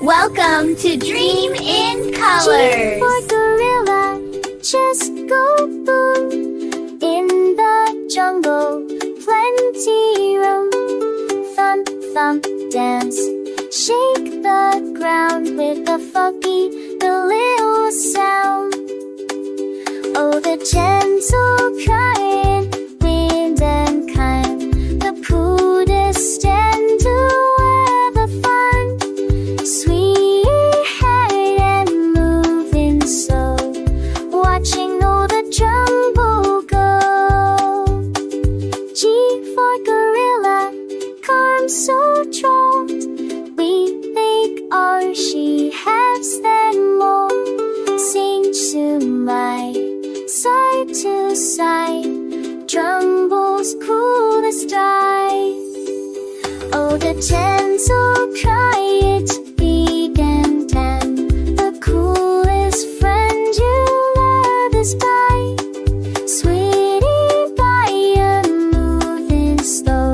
Welcome to Dream in G Colors. for gorilla, just go boom. In the jungle, plenty room. Thump, thump, dance. Shake the ground with a funky little sound. Oh, the gentle crying, wind and kind. The poodle stand to wear the fun. Sweet head and moving slow, watching all the jumble go. G for gorilla, calm so trot. We think our she has them all. Sing to my side to side, Drumble's coolest eye. Oh, the gentle cry, it's big and tan. The coolest friend you'll ever spy. Sweetie pie, and moving slow,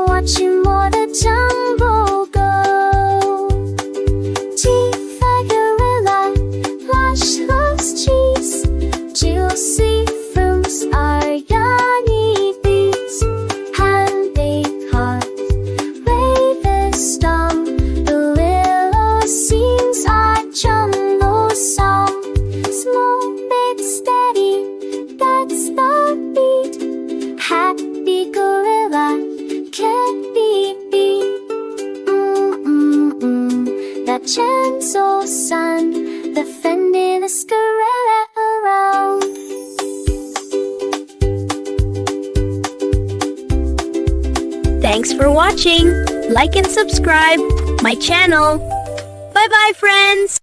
watching all the jumble go. G for gorilla, lush loves cheese. Juicy fruits are yummy beets. Hand-baked heart, raven song. The willow sings our jungle song. Small, big, steady, that's the beat. Happy gorilla can't be beat. That gentle sun, the friendliest gorilla around. Thanks for watching. Like and subscribe my channel. Bye bye, friends.